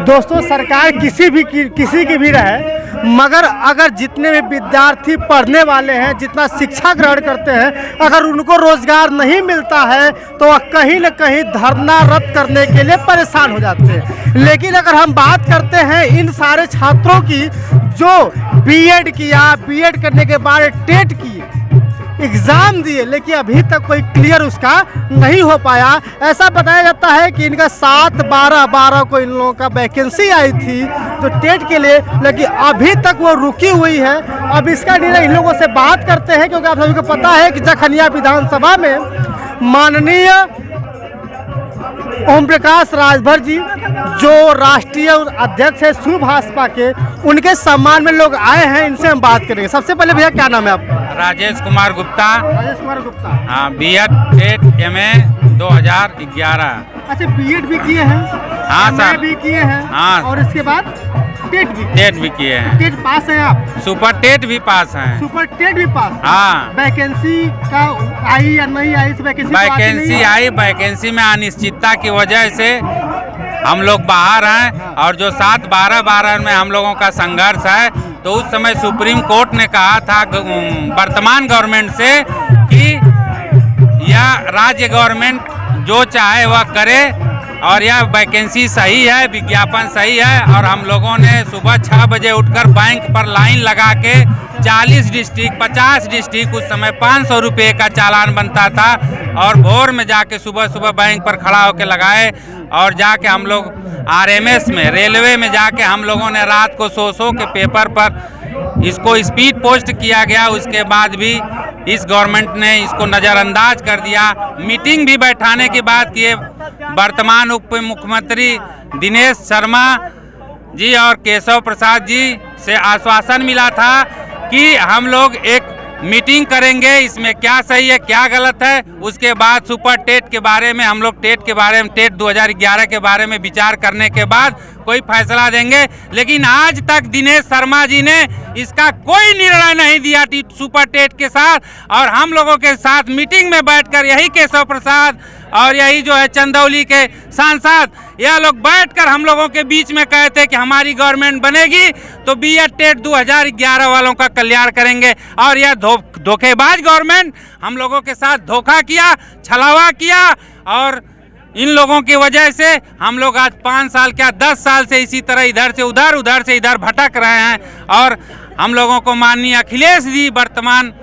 दोस्तों सरकार किसी की भी रहे, मगर अगर जितने भी विद्यार्थी पढ़ने वाले हैं, जितना शिक्षा ग्रहण करते हैं, अगर उनको रोजगार नहीं मिलता है तो वह कहीं न कहीं धरना रद्द करने के लिए परेशान हो जाते हैं। लेकिन अगर हम बात करते हैं इन सारे छात्रों की जो बीएड किया, बीएड करने के बाद टेट की एग्ज़ाम दिए, लेकिन अभी तक कोई क्लियर उसका नहीं हो पाया। ऐसा बताया जाता है कि इनका 7-12 को इन लोगों का वैकेंसी आई थी जो टेट के लिए, लेकिन अभी तक वो रुकी हुई है। अब इसका निर्णय इन लोगों से बात करते हैं, क्योंकि आप सभी को पता है कि जखनिया विधानसभा में माननीय ओम प्रकाश राजभर जी जो राष्ट्रीय अध्यक्ष है शिव भाजपा के, उनके सम्मान में लोग आए हैं। इनसे हम बात करेंगे। सबसे पहले भैया क्या नाम है आपका? राजेश कुमार गुप्ता। राजेश कुमार गुप्ता। हाँ, बीएड टेट MA 2011। अच्छा, बीएड भी किए हैं? हाँ MA सर, भी किए हैं। हाँ। और इसके बाद टेट भी किए हैं। टेट पास है आप? सुपर टेट भी पास हैं। सुपर टेट भी पास? हाँ। वैकेंसी का आई या नहीं आई? वैकेंसी आई, वैकेंसी में अनिश्चितता की वजह से हम लोग बाहर हैं। और जो 7-12 में हम लोगों का संघर्ष है, तो उस समय सुप्रीम कोर्ट ने कहा था वर्तमान गवर्नमेंट से कि यह राज्य गवर्नमेंट जो चाहे वह करे, और यह वैकेंसी सही है, विज्ञापन सही है। और हम लोगों ने सुबह 6 बजे उठकर बैंक पर लाइन लगा के 40 डिस्ट्रिक्ट 50 डिस्ट्रिक्ट, उस समय 500 रुपये का चालान बनता था, और भोर में जाके सुबह बैंक पर खड़ा होकर लगाए। और जाके हम लोग RMS में, रेलवे में जाके हम लोगों ने रात को 100 के पेपर पर इसको स्पीड पोस्ट किया गया। उसके बाद भी इस गवर्नमेंट ने इसको नज़रअंदाज कर दिया। मीटिंग भी बैठाने की बात किए। वर्तमान उप मुख्यमंत्री दिनेश शर्मा जी और केशव प्रसाद जी से आश्वासन मिला था कि हम लोग एक मीटिंग करेंगे, इसमें क्या सही है क्या गलत है। उसके बाद सुपर टेट के बारे में हम लोग टेट 2011 के बारे में विचार करने के बाद कोई फैसला देंगे। लेकिन आज तक दिनेश शर्मा जी ने इसका कोई निर्णय नहीं दिया सुपर टेट के साथ। और हम लोगों के साथ मीटिंग में बैठकर यही केशव प्रसाद और यही जो है चंदौली के सांसद, यह लोग बैठकर हम लोगों के बीच में कहते कि हमारी गवर्नमेंट बनेगी तो बीएड टेट 2011 वालों का कल्याण करेंगे। और यह धोखेबाज गवर्नमेंट हम लोगों के साथ धोखा किया, छलावा किया। और इन लोगों की वजह से हम लोग आज 5 साल क्या 10 साल से इसी तरह इधर से उधर भटक रहे हैं। और हम लोगों को माननीय अखिलेश जी, वर्तमान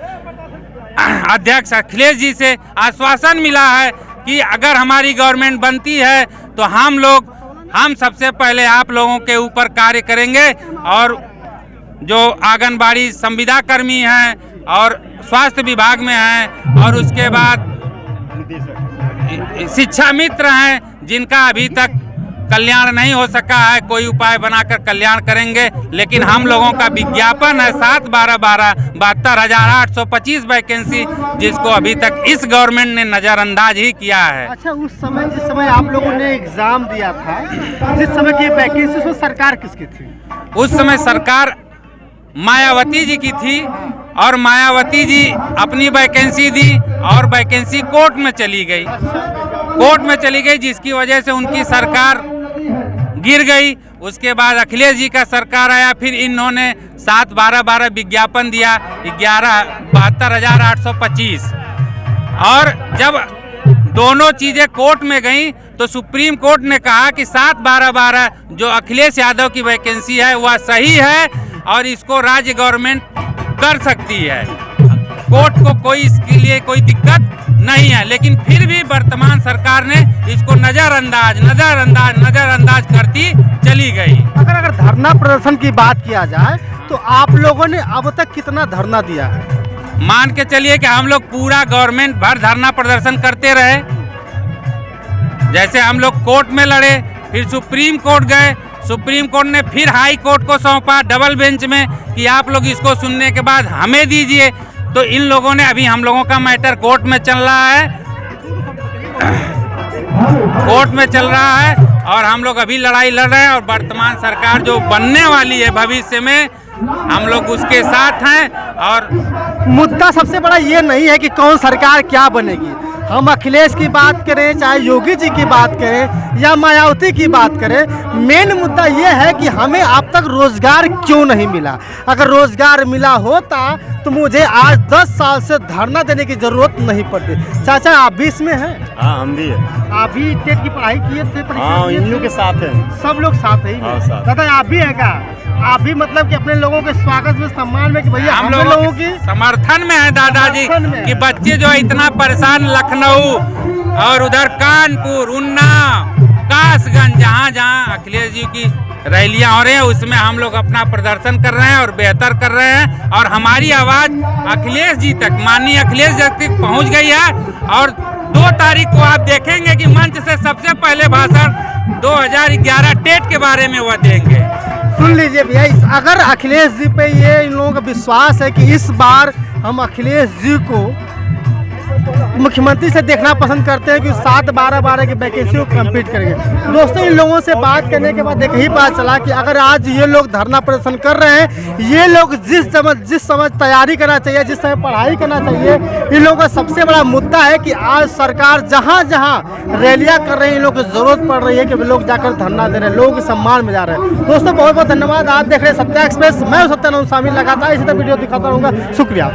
अध्यक्ष अखिलेश जी से आश्वासन मिला है कि अगर हमारी गवर्नमेंट बनती है तो हम सबसे पहले आप लोगों के ऊपर कार्य करेंगे। और जो आंगनबाड़ी संविदा कर्मी हैं और स्वास्थ्य विभाग में हैं, और उसके बाद शिक्षा मित्र हैं जिनका अभी तक कल्याण नहीं हो सका है, कोई उपाय बनाकर कल्याण करेंगे। लेकिन हम लोगों का विज्ञापन है 7-12 72,825 वैकेंसी, जिसको अभी तक इस गवर्नमेंट ने नज़रअंदाज ही किया है। अच्छा, उस समय जिस समय आप लोगों ने एग्जाम दिया था, जिस समय की वैकेंसी, उसमें सरकार किसकी थी? उस समय सरकार मायावती जी की थी, और मायावती जी अपनी वैकेंसी दी और वैकेंसी कोर्ट में चली गई, जिसकी वजह से उनकी सरकार गिर गई। उसके बाद अखिलेश जी का सरकार आया, फिर इन्होंने 7-12 विज्ञापन दिया 72,825। और जब दोनों चीज़ें कोर्ट में गई तो सुप्रीम कोर्ट ने कहा कि 7-12 जो अखिलेश यादव की वैकेंसी है वह सही है और इसको राज्य गवर्नमेंट कर सकती है। कोर्ट को कोई इसके लिए कोई दिक्कत नहीं है। लेकिन फिर भी वर्तमान सरकार ने इसको नज़रअंदाज करती चली गई। अगर धरना प्रदर्शन की बात किया जाए तो आप लोगों ने अब तक कितना धरना दिया है? मान के चलिए कि हम लोग पूरा गवर्नमेंट भर धरना प्रदर्शन करते रहे। जैसे हम लोग कोर्ट में लड़े, फिर सुप्रीम कोर्ट गए, सुप्रीम कोर्ट ने फिर हाई कोर्ट को सौंपा डबल बेंच में कि आप लोग इसको सुनने के बाद हमें दीजिए। तो इन लोगों ने, अभी हम लोगों का मैटर कोर्ट में चल रहा है, और हम लोग अभी लड़ाई लड़ रहे हैं। और वर्तमान सरकार जो बनने वाली है भविष्य में, हम लोग उसके साथ हैं। और मुद्दा सबसे बड़ा ये नहीं है कि कौन सरकार क्या बनेगी, हम अखिलेश की बात करें, चाहे योगी जी की बात करें या मायावती की बात करें, मेन मुद्दा ये है कि हमें अब तक रोजगार क्यों नहीं मिला। अगर रोजगार मिला होता तो मुझे आज 10 साल से धरना देने की जरूरत नहीं पड़ती। चाचा आप भी इसमें हैं? हाँ हम भी है। आप भी टेट की पढ़ाई किए थे? हाँ इन लोग के साथ है। सब लोग साथ ही। हाँ, साथ। दादा आप भी है क्या? आप भी मतलब कि अपने लोगों के स्वागत में, सम्मान में कि भैया हम हम लोगों की की समर्थन में है दादाजी समर्थन में। कि बच्चे जो इतना परेशान, लखनऊ और उधर कानपुर, उन्नाव, कासगंज, जहाँ जहाँ अखिलेश जी की रैलियां हो रही हैं उसमें हम लोग अपना प्रदर्शन कर रहे हैं और बेहतर कर रहे हैं। और हमारी आवाज अखिलेश जी तक, माननीय अखिलेश जी तक पहुंच गई है। और 2 तारीख को आप देखेंगे कि मंच से सबसे पहले भाषण 2011 टेट के बारे में वह देंगे। सुन लीजिए भैया, अगर अखिलेश जी पे ये इन लोगों का विश्वास है कि इस बार हम अखिलेश जी को मुख्यमंत्री से देखना पसंद करते हैं कि 7-12-12 की वैकेंसी को कंप्लीट करेंगे। दोस्तों इन लोगों से बात करने के बाद एक ही बात चला कि अगर आज ये लोग धरना प्रदर्शन कर रहे हैं, ये लोग जिस समय तैयारी करना चाहिए, जिस समय पढ़ाई करना चाहिए, इन लोगों का सबसे बड़ा मुद्दा है कि आज सरकार जहाँ जहाँ रैलियाँ कर रही है, इन लोगों को जरूरत पड़ रही है कि लोग जाकर धरना दे रहे हैं, लोगों के सम्मान में जा रहे हैं। दोस्तों बहुत बहुत धन्यवाद। आप देख रहे हैं सत्या एक्सप्रेस, मैं सत्यानंद शामिल लगातार इसी तरह वीडियो दिखाता रहूँगा। शुक्रिया।